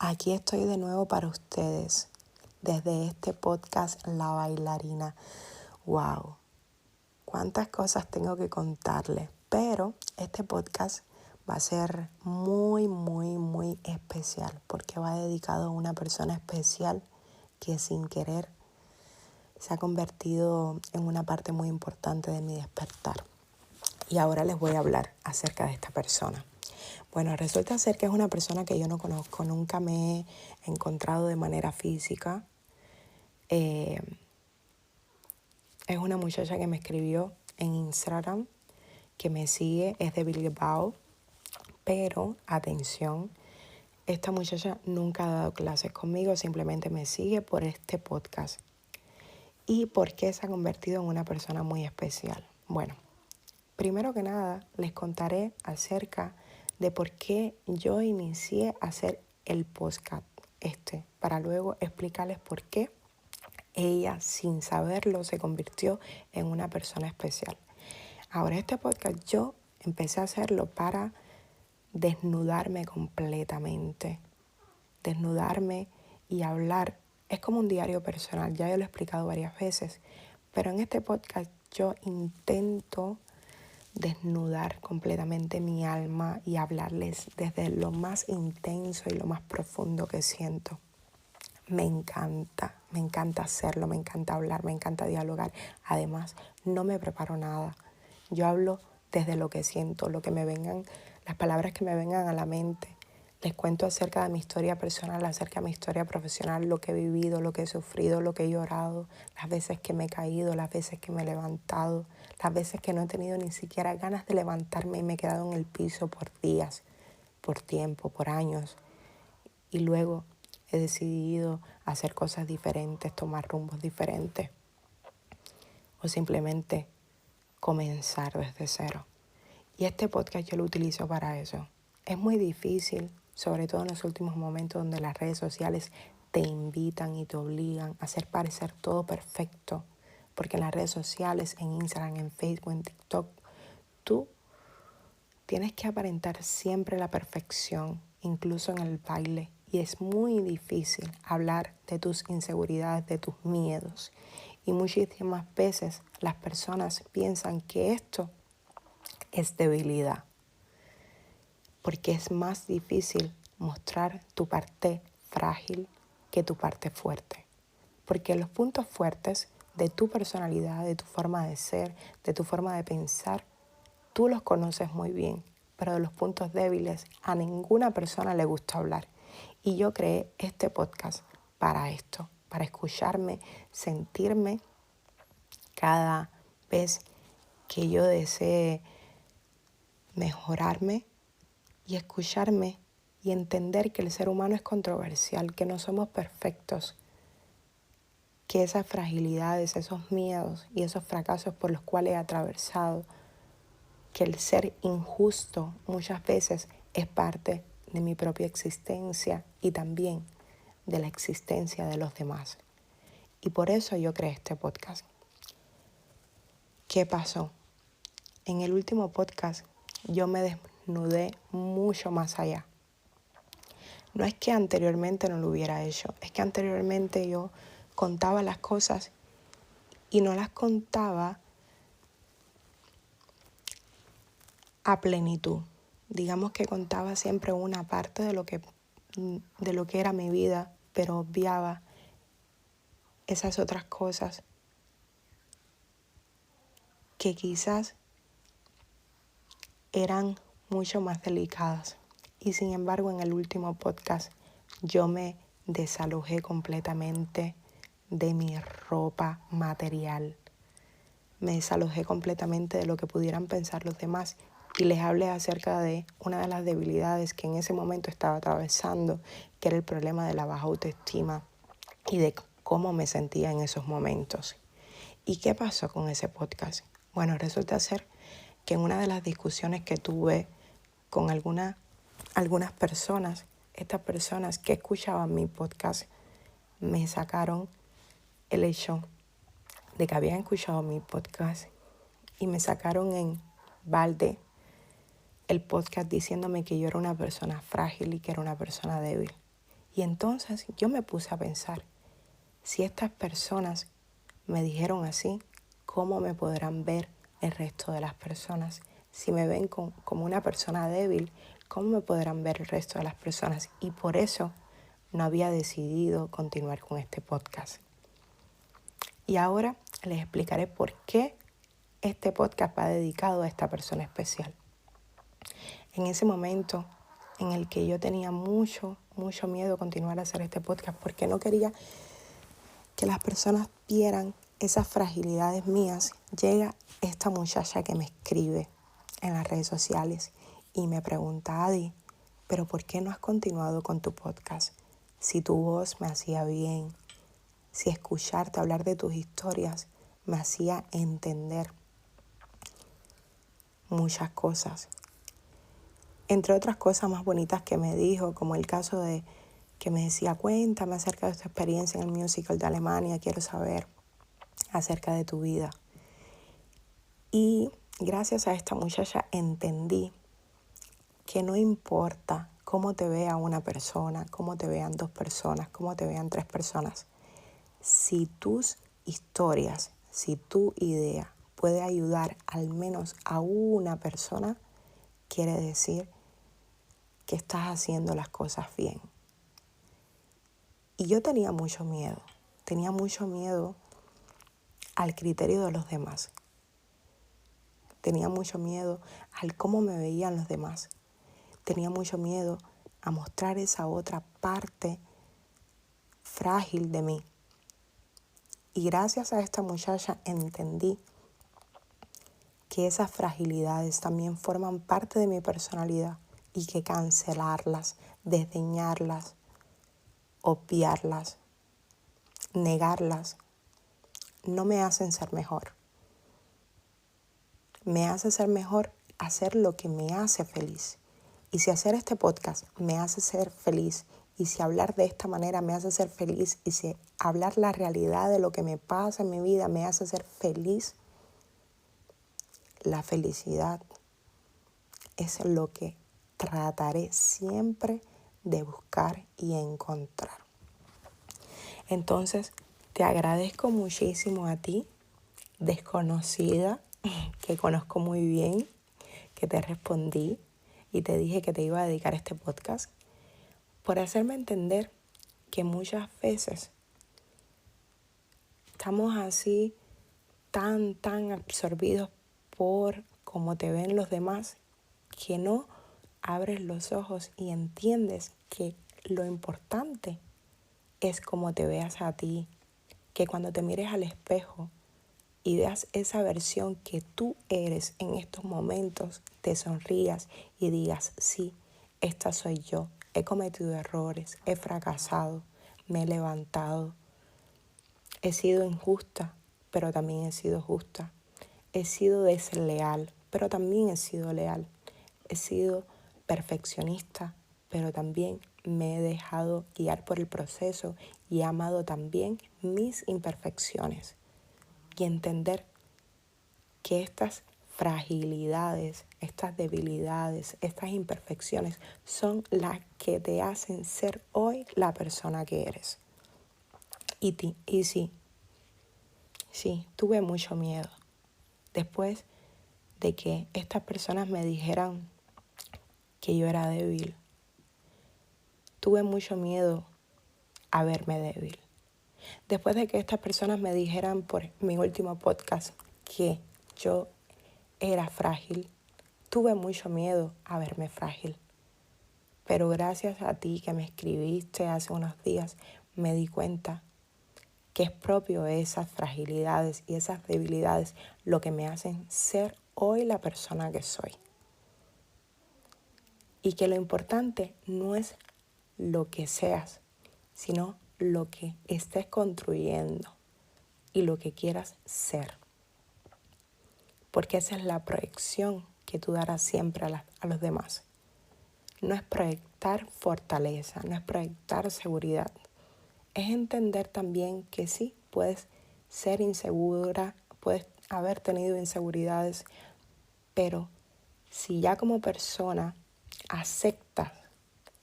Aquí estoy de nuevo para ustedes, desde este podcast La Bailarina. ¡Wow! Cuántas cosas tengo que contarles, pero este podcast va a ser muy especial porque va dedicado a una persona especial que sin querer se ha convertido en una parte muy importante de mi despertar. Y ahora les voy a hablar acerca de esta persona. Bueno, resulta ser que es una persona que yo no conozco, nunca me he encontrado de manera física. Es una muchacha que me escribió en Instagram, que me sigue, es de Bilbao, pero atención, esta muchacha nunca ha dado clases conmigo, simplemente me sigue por este podcast. ¿Y por qué se ha convertido en una persona muy especial? Bueno, primero que nada, les contaré acerca de por qué yo inicié a hacer el podcast para luego explicarles por qué ella, sin saberlo, se convirtió en una persona especial. Ahora, este podcast yo empecé a hacerlo para desnudarme completamente, desnudarme y hablar. Es como un diario personal, ya yo lo he explicado varias veces, pero en este podcast yo intento desnudar completamente mi alma y hablarles desde lo más intenso y lo más profundo que siento. Me encanta hacerlo, me encanta hablar, me encanta dialogar. Además, no me preparo nada. Yo hablo desde lo que siento, lo que me vengan, las palabras que me vengan a la mente. Les cuento acerca de mi historia personal, acerca de mi historia profesional, lo que he vivido, lo que he sufrido, lo que he llorado, las veces que me he caído, las veces que me he levantado, las veces que no he tenido ni siquiera ganas de levantarme y me he quedado en el piso por días, por tiempo, por años. Y luego he decidido hacer cosas diferentes, tomar rumbos diferentes o simplemente comenzar desde cero. Y este podcast yo lo utilizo para eso. Es muy difícil, sobre todo en los últimos momentos donde las redes sociales te invitan y te obligan a hacer parecer todo perfecto. Porque en las redes sociales, en Instagram, en Facebook, en TikTok, tú tienes que aparentar siempre la perfección, incluso en el baile. Y es muy difícil hablar de tus inseguridades, de tus miedos. Y muchísimas veces las personas piensan que esto es debilidad. Porque es más difícil mostrar tu parte frágil que tu parte fuerte. Porque los puntos fuertes de tu personalidad, de tu forma de ser, de tu forma de pensar, tú los conoces muy bien, pero de los puntos débiles a ninguna persona le gusta hablar. Y yo creé este podcast para esto, para escucharme, sentirme cada vez que yo desee mejorarme y escucharme y entender que el ser humano es controversial, que no somos perfectos, que esas fragilidades, esos miedos y esos fracasos por los cuales he atravesado, que el ser injusto muchas veces es parte de mi propia existencia y también de la existencia de los demás. Y por eso yo creé este podcast. ¿Qué pasó? En el último podcast yo me desnudé mucho más allá. No es que anteriormente no lo hubiera hecho, es que anteriormente yo contaba las cosas y no las contaba a plenitud. Digamos que contaba siempre una parte de lo que era mi vida, pero obviaba esas otras cosas que quizás eran mucho más delicadas. Y sin embargo, en el último podcast yo me desalojé completamente de mi ropa material. Me desalojé completamente de lo que pudieran pensar los demás y les hablé acerca de una de las debilidades que en ese momento estaba atravesando, que era el problema de la baja autoestima y de cómo me sentía en esos momentos. ¿Y qué pasó con ese podcast? Bueno, resulta ser que en una de las discusiones que tuve con algunas personas, estas personas que escuchaban mi podcast me sacaron el hecho de que habían escuchado mi podcast y me sacaron en balde el podcast diciéndome que yo era una persona frágil y que era una persona débil. Y entonces yo me puse a pensar, si estas personas me dijeron así, ¿cómo me podrán ver el resto de las personas? Si me ven como una persona débil, ¿cómo me podrán ver el resto de las personas? Y por eso no había decidido continuar con este podcast. Y ahora les explicaré por qué este podcast va dedicado a esta persona especial. En ese momento en el que yo tenía mucho miedo a continuar a hacer este podcast porque no quería que las personas vieran esas fragilidades mías, llega esta muchacha que me escribe en las redes sociales y me pregunta, Adi, ¿pero por qué no has continuado con tu podcast? Si tu voz me hacía bien, si escucharte hablar de tus historias me hacía entender muchas cosas. Entre otras cosas más bonitas que me dijo, como el caso de que me decía, cuéntame acerca de tu experiencia en el musical de Alemania, quiero saber acerca de tu vida. Y gracias a esta muchacha entendí que no importa cómo te vea una persona, cómo te vean dos personas, cómo te vean tres personas, si tus historias, si tu idea puede ayudar al menos a una persona, quiere decir que estás haciendo las cosas bien. Y yo tenía mucho miedo al criterio de los demás. Tenía mucho miedo al cómo me veían los demás. Tenía mucho miedo a mostrar esa otra parte frágil de mí. Y gracias a esta muchacha entendí que esas fragilidades también forman parte de mi personalidad y que cancelarlas, desdeñarlas, obviarlas, negarlas, no me hacen ser mejor. Me hace ser mejor hacer lo que me hace feliz. Y si hacer este podcast me hace ser feliz, y si hablar de esta manera me hace ser feliz, y si hablar la realidad de lo que me pasa en mi vida me hace ser feliz, la felicidad es lo que trataré siempre de buscar y encontrar. Entonces, te agradezco muchísimo a ti, desconocida, que conozco muy bien, que te respondí y te dije que te iba a dedicar este podcast, por hacerme entender que muchas veces estamos así tan absorbidos por cómo te ven los demás, que no abres los ojos y entiendes que lo importante es cómo te veas a ti, que cuando te mires al espejo y veas esa versión que tú eres en estos momentos, te sonrías y digas, sí, esta soy yo, he cometido errores, he fracasado, me he levantado, he sido injusta, pero también he sido justa, he sido desleal, pero también he sido leal, he sido perfeccionista, pero también me he dejado guiar por el proceso y he amado también mis imperfecciones. Y entender que estas fragilidades, estas debilidades, estas imperfecciones son las que te hacen ser hoy la persona que eres. Y sí, tuve mucho miedo. Después de que estas personas me dijeran que yo era débil, tuve mucho miedo a verme débil. Después de que estas personas me dijeran por mi último podcast que yo era frágil, tuve mucho miedo a verme frágil. Pero gracias a ti que me escribiste hace unos días, me di cuenta que es propio de esas fragilidades y esas debilidades lo que me hacen ser hoy la persona que soy. Y que lo importante no es lo que seas, sino lo que estés construyendo y lo que quieras ser. Porque esa es la proyección que tú darás siempre a los demás. No es proyectar fortaleza, no es proyectar seguridad. Es entender también que sí, puedes ser insegura, puedes haber tenido inseguridades, pero si ya como persona aceptas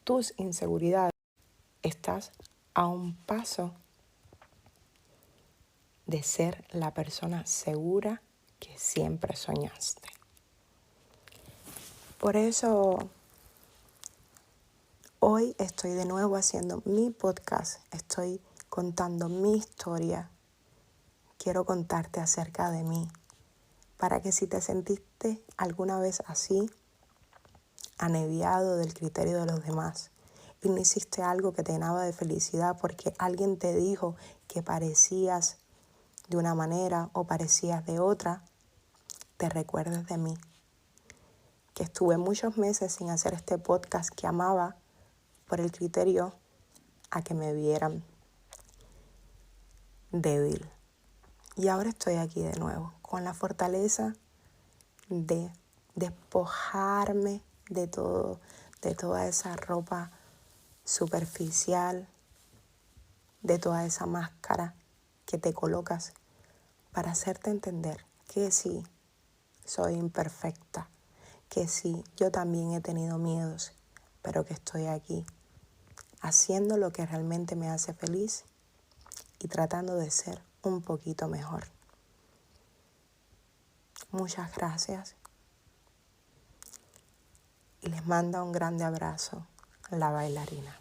tus inseguridades, estás a un paso de ser la persona segura que siempre soñaste. Por eso hoy estoy de nuevo haciendo mi podcast, estoy contando mi historia. Quiero contarte acerca de mí, para que si te sentiste alguna vez así, aneviado del criterio de los demás, y no hiciste algo que te llenaba de felicidad porque alguien te dijo que parecías de una manera o parecías de otra, te recuerdes de mí. Que estuve muchos meses sin hacer este podcast que amaba por el criterio a que me vieran débil. Y ahora estoy aquí de nuevo, con la fortaleza de despojarme de todo, de toda esa ropa superficial, de toda esa máscara que te colocas para hacerte entender que sí, soy imperfecta, que sí, yo también he tenido miedos, pero que estoy aquí haciendo lo que realmente me hace feliz y tratando de ser un poquito mejor. Muchas gracias y les manda un grande abrazo, la bailarina.